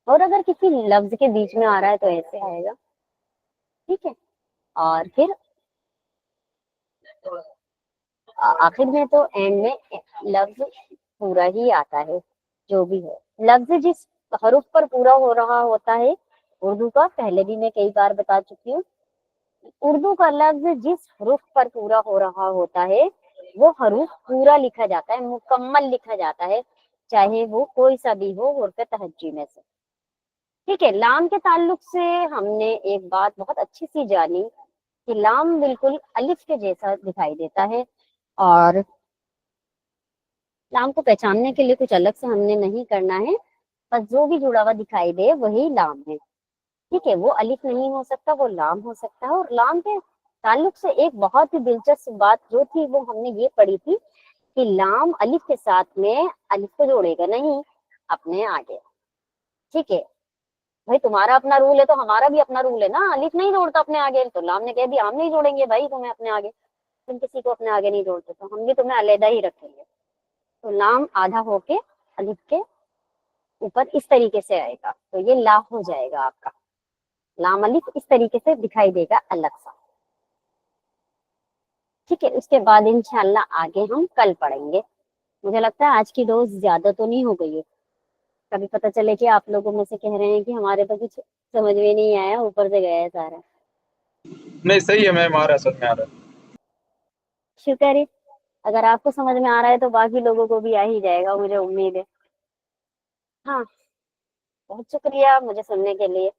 اور اگر کسی لفظ کے بیچ میں آ رہا ہے تو ایسے آئے گا. ٹھیک ہے, اور پھر آخر میں تو اینڈ میں لفظ پورا ہی آتا ہے. جو بھی ہے لفظ جس حروف پر پورا ہو رہا ہوتا ہے اردو کا, پہلے بھی میں کئی بار بتا چکی ہوں, اردو کا لفظ جس حروف پر پورا ہو رہا ہوتا ہے وہ حروف پورا لکھا جاتا ہے, مکمل لکھا جاتا ہے, چاہے وہ کوئی سا بھی ہو حروف تہجی میں سے. ٹھیک ہے, لام کے تعلق سے ہم نے ایک بات بہت اچھی سی جانی کہ لام بالکل الف کے جیسا دکھائی دیتا ہے, اور لام کو پہچاننے کے لیے کچھ الگ سے ہم نے نہیں کرنا ہے, بس جو بھی جڑا ہوا دکھائی دے وہی لام ہے. ٹھیک ہے, وہ الف نہیں ہو سکتا, وہ لام ہو سکتا ہے. اور لام کے تعلق سے ایک بہت ہی دلچسپ بات جو تھی وہ ہم نے یہ پڑھی تھی کہ لام الف کے ساتھ میں الف کو جوڑے گا نہیں اپنے آگے. ٹھیک ہے بھائی, تمہارا اپنا رول ہے تو ہمارا بھی اپنا رول ہے نا, الف نہیں جوڑتا اپنے آگے, تو لام نے کہہ دیا ہم نہیں جوڑیں گے بھائی تمہیں اپنے آگے, تم کسی کو اپنے آگے نہیں جوڑتے تو ہم بھی تمہیں علیحدہ ہی رکھیں گے. تو لام آدھا ہو کے الف کے اوپر اس طریقے سے آئے گا تو یہ لا ہو جائے گا آپ کا. لام الف اس طریقے سے دکھائی دے گا الگ سا. ٹھیک ہے, اس کے بعد انشاءاللہ آگے ہم کل پڑھیں گے. مجھے لگتا ہے آج کی ڈوز زیادہ تو نہیں ہو گئی ہے, کبھی پتہ چلے کہ آپ لوگوں میں سے کہہ رہے ہیں کہ ہمارے تو کچھ سمجھ میں نہیں آیا, اوپر سے گیا ہے سارا. نہیں صحیح ہے میم, آ رہا ہے سب میں آ رہا ہے. شکر ہے, اگر آپ کو سمجھ میں آ رہا ہے تو باقی لوگوں کو بھی آ ہی جائے گا, مجھے امید ہے. ہاں, بہت شکریہ مجھے سننے کے لیے.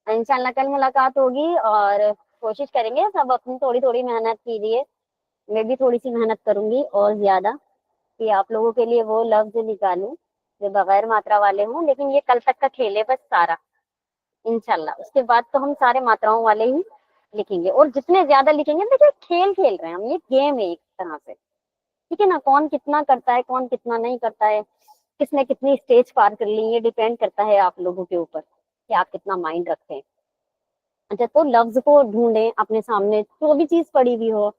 انشاءاللہ کل ملاقات ہوگی, اور کوشش کریں گے سب اپنی تھوڑی تھوڑی محنت کیجیے. میں بھی تھوڑی سی محنت کروں گی اور زیادہ, کہ آپ لوگوں کے لیے وہ لفظ نکالوں جو بغیر ماترا والے ہوں. لیکن یہ کل تک کا کھیل ہے بس سارا, انشاءاللہ. اس کے بعد تو ہم سارے ماتراؤں والے ہی لکھیں گے, اور جتنے زیادہ لکھیں گے دیکھیں کھیل کھیل رہے ہیں ہم, یہ گیم ہے ایک طرح سے. ٹھیک ہے نا, کون کتنا کرتا ہے کون کتنا نہیں کرتا ہے, کس نے کتنی اسٹیج پار کر لی, یہ ڈیپینڈ کرتا ہے آپ لوگوں کے اوپر کہ آپ کتنا مائنڈ رکھتے ہیں. اچھا, تو لفظ کو ڈھونڈیں اپنے سامنے, جو بھی چیز پڑی ہوئی ہو,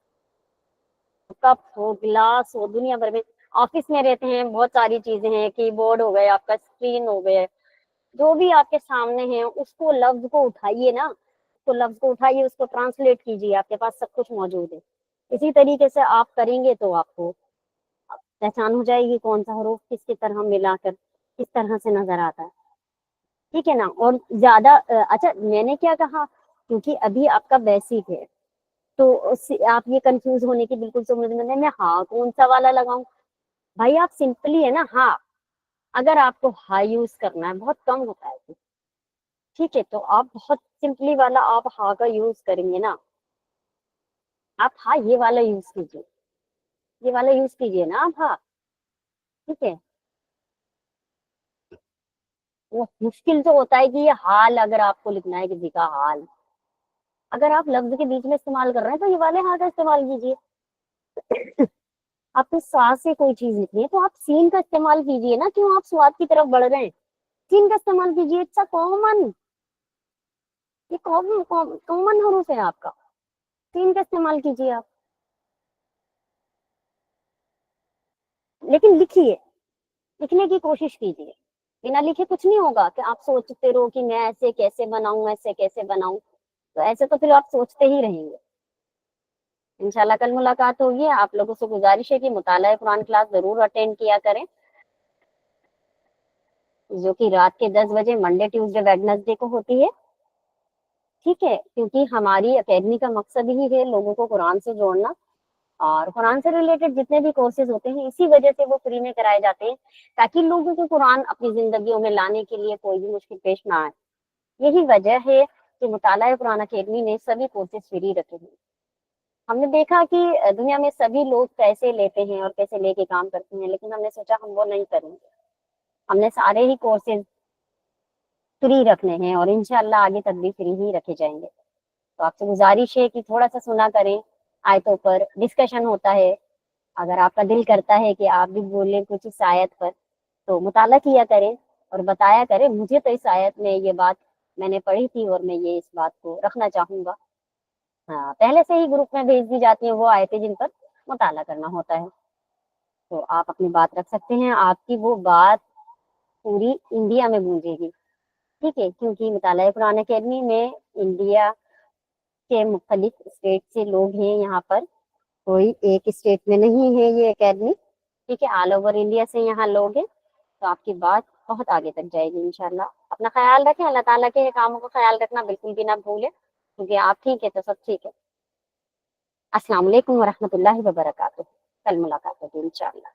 کپ ہو, گلاس ہو, دنیا بھر میں آفس میں رہتے ہیں بہت ساری چیزیں ہیں, کی بورڈ ہو گئے, آپ کا اسکرین ہو گئے, جو بھی آپ کے سامنے ہیں اس کو لفظ کو اٹھائیے نا, اس کو لفظ کو اٹھائیے, اس کو ٹرانسلیٹ کیجیے, آپ کے پاس سب کچھ موجود ہے. اسی طریقے سے آپ کریں گے تو آپ کو پہچان ہو جائے گی کون سا حروف کس کی طرح ملا کر کس طرح سے نظر آتا ہے. ٹھیک ہے نا, اور زیادہ اچھا میں نے کیا کہا, کیونکہ ابھی آپ کا بیسک ہے تو آپ یہ کنفیوز ہونے کی بالکل سمجھ میں نہیں, میں ہاں کون سا والا لگاؤں. بھائی آپ سمپلی ہے نا, ہاں اگر آپ کو ہائی یوز کرنا ہے، بہت کم ہوتا ہے ٹھیک ہے، تو آپ بہت سمپلی والا آپ ہا کا یوز کریں گے نا، آپ ہاں یہ والا یوز کیجیے، یہ والا یوز کیجیے نا آپ ہاں، ٹھیک ہے۔ وہ مشکل تو ہوتا ہے کہ یہ حال اگر آپ کو لکھنا ہے کسی کا حال، اگر آپ لفظ کے بیچ میں استعمال کر رہے ہیں تو یہ والے ہاں کا استعمال کیجیے۔ آپ کو سا سے کوئی چیز لکھنی ہے تو آپ سین کا استعمال کیجیے نا، کیوں آپ سواد کی طرف بڑھ رہے ہیں؟ سین کا استعمال کیجیے، اٹس کامن، یہ کامن حروف ہے آپ کا، سین کا استعمال کیجیے آپ، لیکن لکھیے، لکھنے کی کوشش کیجیے، بنا لکھے کچھ نہیں ہوگا کہ آپ سوچتے رہو کہ میں ایسے کیسے بناؤں، ایسے کیسے بناؤں، تو ایسے تو پھر آپ سوچتے ہی رہیں گے۔ انشاءاللہ کل ملاقات ہوگی۔ آپ لوگوں سے گزارش ہے کہ مطالعہ قرآن کلاس ضرور اٹینڈ کیا کریں، جو کہ رات کے 10 بجے منڈے ٹیوزڈے ویڈنسڈے کو ہوتی ہے، ٹھیک ہے، کیونکہ ہماری اکیڈمی کا مقصد ہی ہے لوگوں کو قرآن سے جوڑنا، اور قرآن سے ریلیٹڈ جتنے بھی کورسز ہوتے ہیں اسی وجہ سے وہ فری میں کرائے جاتے ہیں، تاکہ لوگوں کو قرآن اپنی زندگیوں میں لانے کے لیے کوئی بھی مشکل پیش نہ آئے۔ یہی وجہ ہے کہ مطالعہ قرآن اکیڈمی نے سبھی کورسز فری رکھے ہیں۔ ہم نے دیکھا کہ دنیا میں سبھی لوگ پیسے لیتے ہیں اور پیسے لے کے کام کرتے ہیں، لیکن ہم نے سوچا ہم وہ نہیں کریں گے، ہم نے سارے ہی کورسز فری رکھنے ہیں اور انشاءاللہ آگے تک بھی فری ہی رکھے جائیں گے۔ تو آپ سے گزارش ہے کہ تھوڑا سا سنا کریں، آیتوں پر ڈسکشن ہوتا ہے، اگر آپ کا دل کرتا ہے کہ آپ بھی بولیں کچھ اس آیت پر تو مطالعہ کیا کریں اور بتایا کریں مجھے تو اس آیت میں یہ بات میں نے پڑھی تھی اور میں یہ اس بات کو رکھنا چاہوں گا۔ ہاں، پہلے سے ہی گروپ میں بھیج دی جاتی ہیں وہ آیتیں جن پر مطالعہ کرنا ہوتا ہے، تو آپ اپنی بات رکھ سکتے ہیں، آپ کی وہ بات پوری انڈیا میں گونجے گی، ٹھیک ہے، کیونکہ مطالعہ قرآن اکیڈمی میں انڈیا کے مختلف اسٹیٹ سے لوگ ہیں، یہاں پر کوئی ایک اسٹیٹ میں نہیں ہے یہ اکیڈمی، ٹھیک ہے، آل اوور انڈیا سے یہاں لوگ ہیں، تو آپ کی بات بہت آگے تک جائے گی انشاءاللہ۔ اپنا خیال رکھیں، اللہ تعالیٰ کے کاموں کا خیال رکھنا بالکل بھی نہ بھولیں، کیونکہ آپ ٹھیک ہے تو سب ٹھیک ہے۔ السلام علیکم ورحمۃ اللہ وبرکاتہ، کل ملاقات ہوگی انشاءاللہ۔